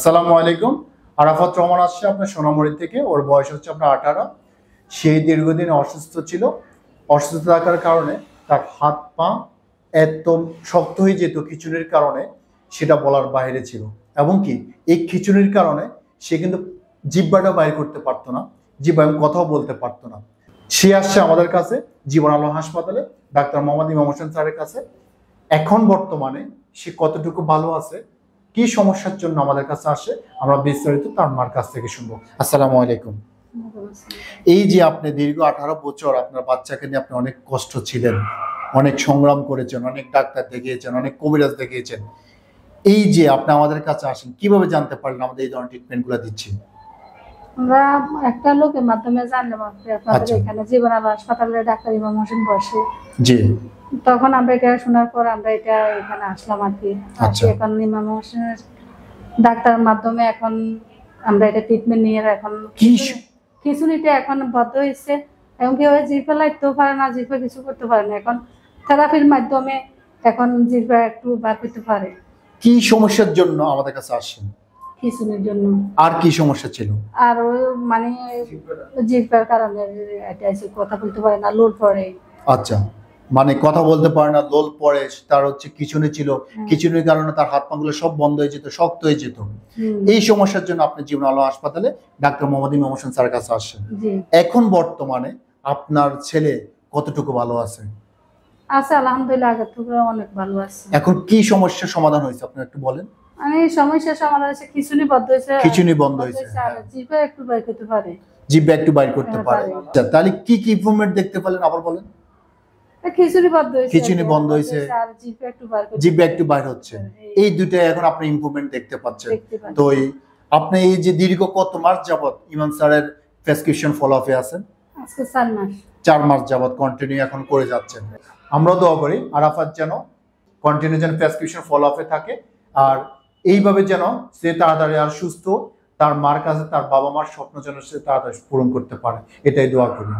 আসসালামু আলাইকুম। আরাফাত রহমান আসছে আপনার সোনামুড়ি থেকে। ওর বয়স হচ্ছে আপনার 18। সেই দীর্ঘদিন অসুস্থ ছিল। অসুস্থ থাকার কারণে তার হাত পা এত শক্ত হয়ে যেত খিঁচুনির কারণে, সেটা বলার বাইরে ছিল। এবং কি এই খিঁচুনির কারণে সে কিন্তু জিহ্বাটা বাইর করতে পারতো না, জিহ্বা কথাও বলতে পারতো না। সে আসছে আমাদের কাছে জীবন আলো হাসপাতালে, ডাক্তার মোহাম্মদ ইমাম হোসেন স্যারের কাছে। এখন বর্তমানে সে কতটুকু ভালো আছে, কি সমস্যার জন্য আমাদের কাছে আসে, আমরা বিস্তারিত তার মার কাছ থেকে শুনবো। আসসালামু আলাইকুম। এই যে আপনি দীর্ঘ 18 বছর আপনার বাচ্চাকে নিয়ে আপনি অনেক কষ্ট ছিলেন, অনেক সংগ্রাম করেছেন, অনেক ডাক্তার দেখিয়েছেন, অনেক কবিরাজ দেখিয়েছেন, এই যে আপনি আমাদের কাছে আসেন, কিভাবে জানতে পারলেন আমাদের এই ধরনের ট্রিটমেন্ট গুলো দিচ্ছি? আমরা একটা লোকের মাধ্যমে জানলাম আপনাদের এখানে জীবন আলো হাসপাতালে ডাক্তার ইমাম হোসেন বসে। জি। তখন আমরা এটা শোনার পর আমরা এটা এখানে আসলাম আর কি। এখন ইমাম হোসেনের ডাক্তার মাধ্যমে এখন আমরা এটা ট্রিটমেন্ট নিয়ে এখন খিঁচুনিটা এখন বদ্ধ হয়েছে এবং কেউ জিভে লাইতেও পারে না, জিভে কিছু করতে পারে না। এখন থেরাপির মাধ্যমে এখন জিভে একটু বার করতে পারে। কি সমস্যার জন্য আমাদের কাছে আসেন? খিঁচুনির জন্য। আর কি সমস্যা ছিল? আর মানে জিহ্বার কারণে এটা এসে কথা বলতে পারে না, লোল পড়ে। আচ্ছা, মানে কথা বলতে পারে না, লোল পড়ে, তার হচ্ছে খিঁচুনি ছিল, খিঁচুনির কারণে তার হাত পা গুলো সব বন্ধ হয়ে যেত, শক্ত হয়ে যেত। এই সমস্যার জন্য আপনি জীবন আলো হাসপাতালে ডাক্তার মোহাম্মদ ইমাম হোসেন স্যারের কাছে আসেন। এখন বর্তমানে আপনার ছেলে কতটুকু ভালো আছে? আছে আলহামদুলিল্লাহ, আগের থেকে অনেক ভালো আছে। এখন কি সমস্যার সমাধান হয়েছে আপনি একটু বলেন। মানে সমস্যার সমাধান হয়েছে, খিঁচুনি বন্ধ হয়েছে, খিঁচুনি বন্ধ হয়েছে, আর জিভে একটু বাইর করতে পারে, জিভে একটু বাইর করতে পারে। আচ্ছা, তাহলে কি কি ইমপ্রুভমেন্ট দেখতে পেলেন আবার বলেন। খিঁচুনি বন্ধ হয়েছে, খিঁচুনি বন্ধ হয়েছে, আর জিভে একটু বাইর করতে, জিভে একটু বাইর হচ্ছে, এই দুইটাই এখন আপনি ইমপ্রুভমেন্ট দেখতে পাচ্ছেন। তো আপনি এই যে দীর্ঘ কত মাস যাবত ইমাম স্যারের প্রেসক্রিপশন ফলো আপে আছেন? আজকে 4 মাস। 4 মাস যাবত কন্টিনিউ এখন করে যাচ্ছেন। আমরা দোয়া করি আরাফাত যেন কন্টিনিউ যেন প্রেসক্রিপশন ফলো আপে থাকে, আর এইভাবে যেন সে তাড়াতাড়ি আর সুস্থ, তার মার কাছে তার বাবা মার স্বপ্ন যেন সে তাড়াতাড়ি পূরণ করতে পারে, এটাই দোয়া করি।